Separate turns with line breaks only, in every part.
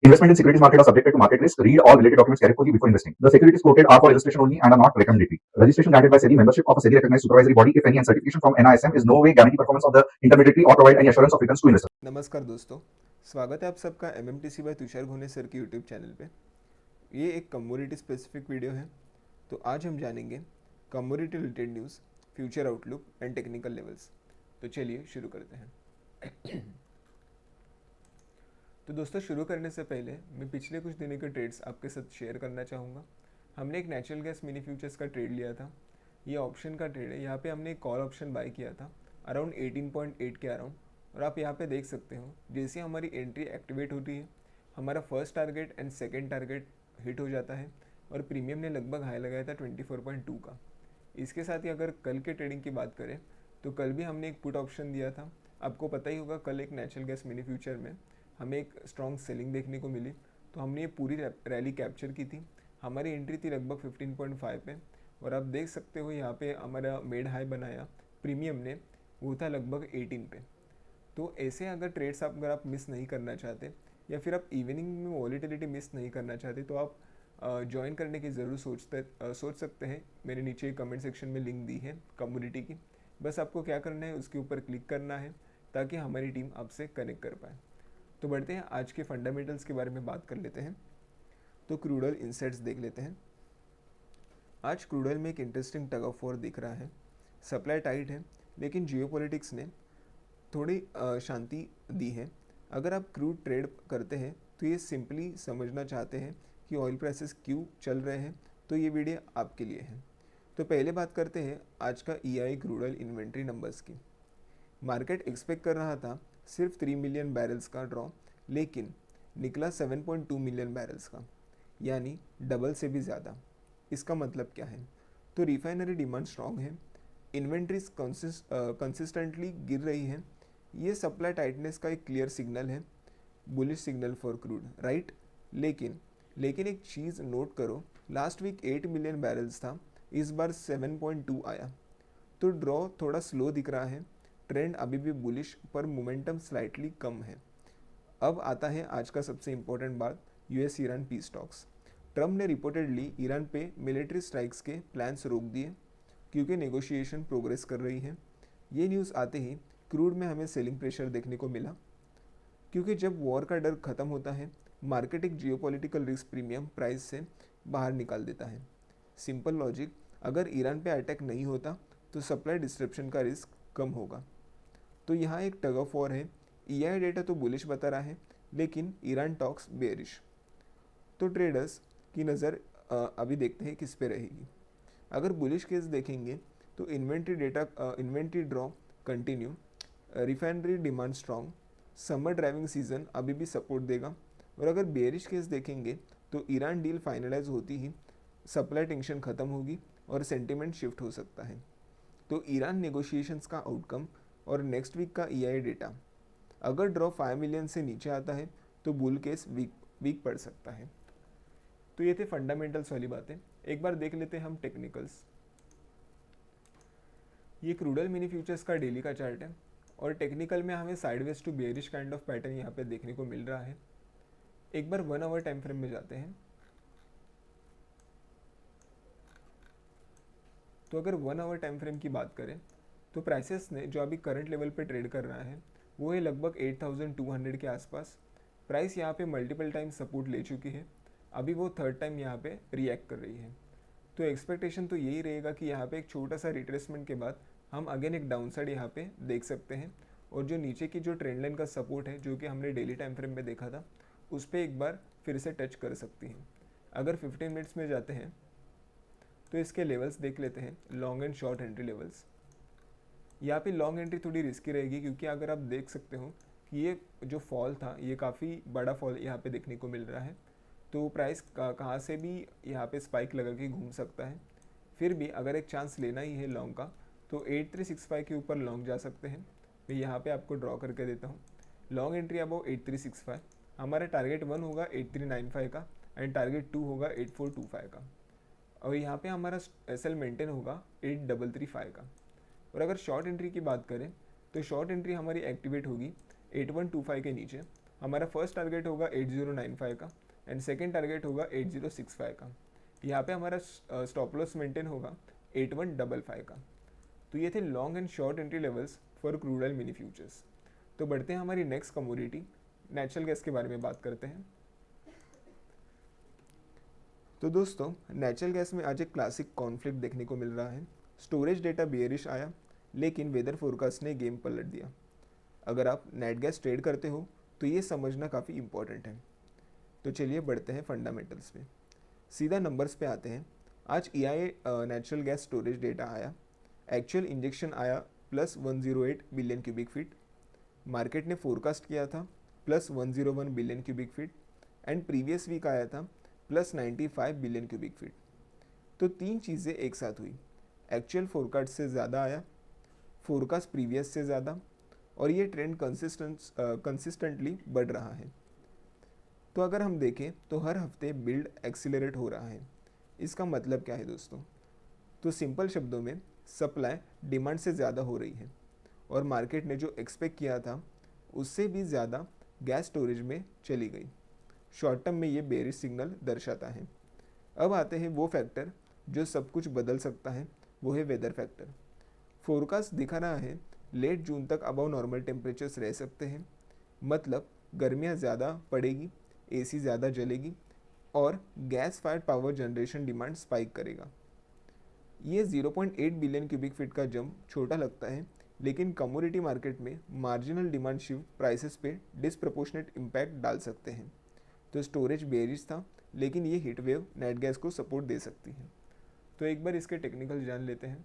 Investment in securities market are subjected to market risk. Read all related documents carefully before investing. The securities quoted are for illustration only and are not recommendatory. Registration granted by SEBI. Membership of a SEBI recognized supervisory body, if any, and certification from NISM is no way guarantee performance of the intermediary or provide any assurance of returns to investors.
नमस्कार दोस्तों, स्वागत है आप सबका MMTC bye Tushar घोने sir की YouTube channel पे। ये एक कमोडिटी स्पेसिफिक वीडियो है। तो आज हम जानेंगे commodity related news, future outlook and technical levels. तो चलिए शुरू करते हैं। तो दोस्तों, शुरू करने से पहले मैं पिछले कुछ दिनों के ट्रेड्स आपके साथ शेयर करना चाहूँगा। हमने एक नेचुरल गैस मिनी फ्यूचर्स का ट्रेड लिया था। ये ऑप्शन का ट्रेड है। यहाँ पे हमने एक कॉल ऑप्शन बाय किया था अराउंड 18.8 के अराउंड। और आप यहाँ पे देख सकते हो, जैसे हमारी एंट्री एक्टिवेट होती है, हमारा first target and second target hit हो जाता है और प्रीमियम ने लगभग हाई लगाया था 24.2 का। इसके साथ ही अगर कल के ट्रेडिंग की बात करें तो कल भी हमने एक पुट ऑप्शन दिया था। आपको पता ही होगा, कल एक नेचुरल गैस मिनी फ्यूचर में हमें एक स्ट्रॉन्ग सेलिंग देखने को मिली, तो हमने ये पूरी रैली कैप्चर की थी। हमारी एंट्री थी लगभग 15.5 पे और आप देख सकते हो यहाँ पे हमारा मेड हाई बनाया प्रीमियम ने, वो था लगभग 18 पे। तो ऐसे अगर ट्रेड्स अगर आप मिस नहीं करना चाहते या फिर आप इवनिंग में वॉलीटिलिटी मिस नहीं करना चाहते तो आप ज्वाइन करने की ज़रूर सोच सकते हैं। मेरे नीचे कमेंट सेक्शन में लिंक दी है कम्युनिटी की। बस आपको क्या करना है, उसके ऊपर क्लिक करना है ताकि हमारी टीम आपसे कनेक्ट कर पाए। तो बढ़ते हैं, आज के फंडामेंटल्स के बारे में बात कर लेते हैं। तो क्रूड ऑयल इनसाइट्स देख लेते हैं। आज क्रूड ऑयल में एक इंटरेस्टिंग टग ऑफ वॉर दिख रहा है। सप्लाई टाइट है, लेकिन जियोपॉलिटिक्स ने थोड़ी शांति दी है। अगर आप क्रूड ट्रेड करते हैं तो ये सिंपली समझना चाहते हैं कि ऑयल प्राइसेस क्यों चल रहे हैं, तो ये वीडियो आपके लिए है। तो पहले बात करते हैं आज का EIA crude oil inventory numbers की। मार्केट एक्सपेक्ट कर रहा था सिर्फ 3 मिलियन बैरल्स का ड्रॉ, लेकिन निकला 7.2 मिलियन बैरल्स का, यानी डबल से भी ज़्यादा। इसका मतलब क्या है? तो रिफाइनरी डिमांड स्ट्रॉन्ग है, इन्वेंट्रीज कंसिस्टेंटली गिर रही है। ये सप्लाई टाइटनेस का एक क्लियर सिग्नल है, bullish signal for crude, right. लेकिन एक चीज़ नोट करो, लास्ट वीक 8 मिलियन बैरल्स था, इस बार 7.2 आया। तो ड्रॉ थोड़ा स्लो दिख रहा है। ट्रेंड अभी भी बुलिश, पर मोमेंटम स्लाइटली कम है। अब आता है आज का सबसे इम्पोर्टेंट बात, US Iran peace talks. Trump ने रिपोर्टेडली ईरान पे मिलिट्री स्ट्राइक्स के प्लान्स रोक दिए क्योंकि नेगोशिएशन प्रोग्रेस कर रही है। ये न्यूज़ आते ही क्रूड में हमें सेलिंग प्रेशर देखने को मिला, क्योंकि जब वॉर का डर खत्म होता है, मार्केट एक जियोपॉलिटिकल रिस्क प्रीमियम प्राइस से बाहर निकाल देता है। सिंपल लॉजिक, अगर ईरान पे अटैक नहीं होता तो सप्लाई डिस्ट्रप्शन का रिस्क कम होगा। तो यहाँ एक टग ऑफ वॉर है। EIA डेटा तो बुलिश बता रहा है, लेकिन ईरान टॉक्स बेरिश। तो ट्रेडर्स की नज़र अभी देखते हैं किस पे रहेगी। अगर बुलिश केस देखेंगे तो inventory draw continue, refinery demand strong, summer driving season अभी भी सपोर्ट देगा। और अगर बेरिश केस देखेंगे तो ईरान डील फाइनलाइज होती ही सप्लाई टेंशन खत्म होगी और सेंटिमेंट शिफ्ट हो सकता है। तो ईरान नेगोशिएशंस का आउटकम और नेक्स्ट वीक का EIA डेटा, अगर ड्रॉ 5 मिलियन से नीचे आता है तो बुल केस वीक पड़ सकता है। तो ये थे फंडामेंटल्स वाली बातें। एक बार देख लेते हैं हम टेक्निकल्स। ये क्रूड ऑयल मिनी फ्यूचर्स का डेली का चार्ट है और टेक्निकल में हमें sideways to bearish kind of pattern यहाँ पे देखने को मिल रहा है। एक बार 1 आवर टाइम फ्रेम में जाते हैं। तो अगर 1 आवर टाइम फ्रेम की बात करें तो प्राइसेस ने जो अभी करंट लेवल पे ट्रेड कर रहा है वो है लगभग 8200 के आसपास। प्राइस यहाँ पे मल्टीपल टाइम सपोर्ट ले चुकी है, अभी वो थर्ड टाइम यहाँ पे रिएक्ट कर रही है। तो एक्सपेक्टेशन तो यही रहेगा कि यहाँ पे एक छोटा सा रिट्रेसमेंट के बाद हम अगेन एक डाउन साइड यहाँ पे देख सकते हैं। और जो नीचे की जो ट्रेंड लाइन का सपोर्ट है, जो कि हमने डेली टाइम फ्रेम में देखा था, उस पर एक बार फिर से टच कर सकती है। अगर 15 मिनट्स में जाते हैं तो इसके लेवल्स देख लेते हैं, long and short entry levels. यहाँ पे लॉन्ग एंट्री थोड़ी रिस्की रहेगी, क्योंकि अगर आप देख सकते हो कि ये जो फॉल था, ये काफ़ी बड़ा फॉल यहाँ पे देखने को मिल रहा है। तो प्राइस कहाँ से भी यहाँ पे स्पाइक लगा के घूम सकता है। फिर भी अगर एक चांस लेना ही है लॉन्ग का तो 8365 के ऊपर लॉन्ग जा सकते हैं। मैं यहाँ पे आपको ड्रॉ करके देता हूँ। लॉन्ग एंट्री अबाउ 8365, हमारा टारगेट 1 होगा 8395 का एंड टारगेट 2 होगा 8425 का। और यहाँ पे हमारा SL मेंटेन होगा 8335 का। और अगर शॉर्ट एंट्री की बात करें तो शॉर्ट एंट्री हमारी एक्टिवेट होगी 8125 के नीचे हमारा फर्स्ट टारगेट होगा 8095 का एंड सेकेंड टारगेट होगा 8065 का। यहाँ पे हमारा स्टॉप लॉस मेंटेन होगा 8155 का। तो ये थे long and short entry levels for crude oil mini futures. तो बढ़ते हैं हमारी नेक्स्ट कमोडिटी नेचुरल गैस के बारे में बात करते हैं। तो दोस्तों नेचुरल गैस में आज एक क्लासिक कॉन्फ्लिक्ट देखने को मिल रहा है। स्टोरेज डेटा बेयरिश आया लेकिन वेदर फोरकास्ट ने गेम पलट दिया। अगर आप नेट गैस ट्रेड करते हो तो ये समझना काफ़ी इंपॉर्टेंट है। तो चलिए बढ़ते हैं फंडामेंटल्स पे, सीधा नंबर्स पे आते हैं। आज EIA natural gas storage data आया। एक्चुअल इंजेक्शन आया plus 108 billion cubic feet. Market ने फोरकास्ट किया था plus 101 billion cubic feet and previous week आया था प्लस 95 बिलियन क्यूबिक फीट। तो तीन चीज़ें एक साथ हुई, एक्चुअल फोरकास्ट से ज़्यादा आया, फोरकास्ट प्रीवियस से ज़्यादा, और ये ट्रेंड कंसिस्टेंटली बढ़ रहा है। तो अगर हम देखें तो हर हफ्ते बिल्ड एक्सीलरेट हो रहा है। इसका मतलब क्या है दोस्तों? तो सिंपल शब्दों में सप्लाई डिमांड से ज़्यादा हो रही है और मार्केट ने जो एक्सपेक्ट किया था उससे भी ज़्यादा गैस स्टोरेज में चली गई। शॉर्ट टर्म में ये बेरिश सिग्नल दर्शाता है। अब आते हैं वो फैक्टर जो सब कुछ बदल सकता है, वो है वेदर फैक्टर। फोरकास्ट दिखा रहा है लेट जून तक अबव नॉर्मल टेम्परेचर्स रह सकते हैं, मतलब गर्मियाँ ज़्यादा पड़ेगी, AC ज़्यादा जलेगी और gas fired power generation demand spike करेगा। ये 0.8 बिलियन क्यूबिक फीट का जंप छोटा लगता है, लेकिन कमोडिटी मार्केट में मार्जिनल डिमांड शिफ्ट प्राइसेस पे डिसप्रपोर्शनेट इम्पैक्ट डाल सकते हैं। तो स्टोरेज बेरिश था लेकिन ये हीट वेव नेट गैस को सपोर्ट दे सकती है। तो एक बार इसके टेक्निकल जान लेते हैं।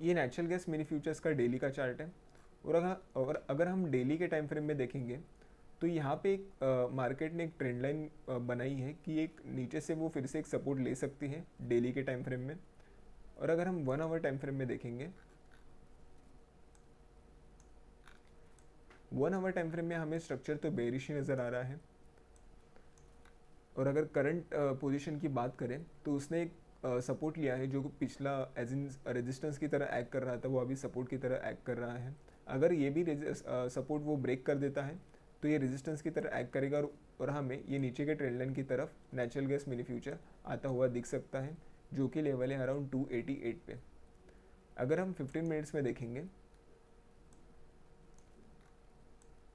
ये नेचुरल गैस मिनी फ्यूचर्स का डेली का चार्ट है और अगर हम डेली के टाइम फ्रेम में देखेंगे तो यहाँ पे एक मार्केट ने एक ट्रेंड लाइन बनाई है कि एक नीचे से वो फिर से एक सपोर्ट ले सकती है डेली के टाइम फ्रेम में। और अगर हम 1 आवर टाइम फ्रेम में देखेंगे, 1 आवर टाइम फ्रेम में हमें स्ट्रक्चर तो बेरिश ही नज़र आ रहा है। और अगर करंट पोजीशन की बात करें तो उसने एक सपोर्ट लिया है जो पिछला एज इन रेजिस्टेंस की तरह एक्ट कर रहा था, वो अभी सपोर्ट की तरह एक्ट कर रहा है। अगर ये भी सपोर्ट वो ब्रेक कर देता है तो ये रेजिस्टेंस की तरह एक्ट करेगा और हमें ये नीचे के ट्रेंड लाइन की तरफ नेचुरल गैस मिनी फ्यूचर आता हुआ दिख सकता है, जो कि लेवल है अराउंड 288 पे। अगर हम 15 मिनट्स में देखेंगे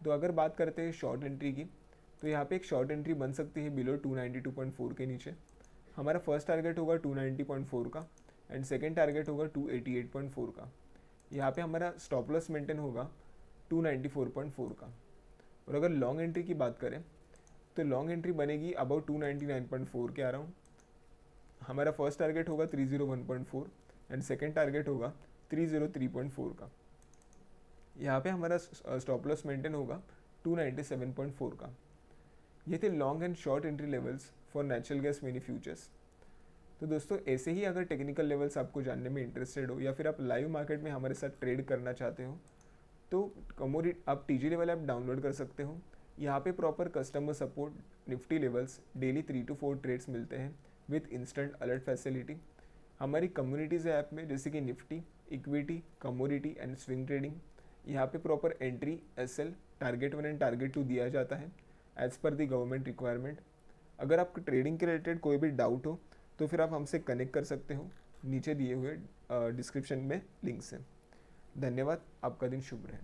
तो अगर बात करते हैं शॉर्ट एंट्री की, तो यहाँ पे एक शॉर्ट एंट्री बन सकती है बिलो 292.4 के नीचे। हमारा फर्स्ट टारगेट होगा 290.4 का एंड सेकेंड टारगेट होगा 288.4 का। यहाँ पे हमारा स्टॉप लॉस मेंटेन होगा 294.4 का। और अगर लॉन्ग एंट्री की बात करें तो लॉन्ग एंट्री बनेगी अबाउट 299.4 के अराउंड। हमारा फर्स्ट टारगेट होगा 301.4 एंड सेकेंड टारगेट होगा 303.4 का। यहाँ पे हमारा स्टॉप लॉस मेंटेन होगा 297.4 का। ये थे long and short entry levels for natural gas mini futures. तो दोस्तों ऐसे ही अगर टेक्निकल लेवल्स आपको जानने में इंटरेस्टेड हो या फिर आप लाइव मार्केट में हमारे साथ ट्रेड करना चाहते हो तो कमोडिटी आप TG लेवल ऐप डाउनलोड कर सकते हो। यहाँ पे proper customer support, Nifty levels, daily 3 to 4 trades मिलते हैं विथ इंस्टेंट अलर्ट फैसिलिटी। हमारी कम्युनिटीज़ ऐप में जैसे कि Nifty, equity, commodity and swing trading, यहाँ पे proper entry, SL, target 1 and target 2 दिया जाता है एज पर दी गवर्नमेंट रिक्वायरमेंट। अगर आपको ट्रेडिंग के रिलेटेड कोई भी डाउट हो तो फिर आप हमसे कनेक्ट कर सकते हो, नीचे दिए हुए डिस्क्रिप्शन में लिंक्स हैं। धन्यवाद, आपका दिन शुभ रहे।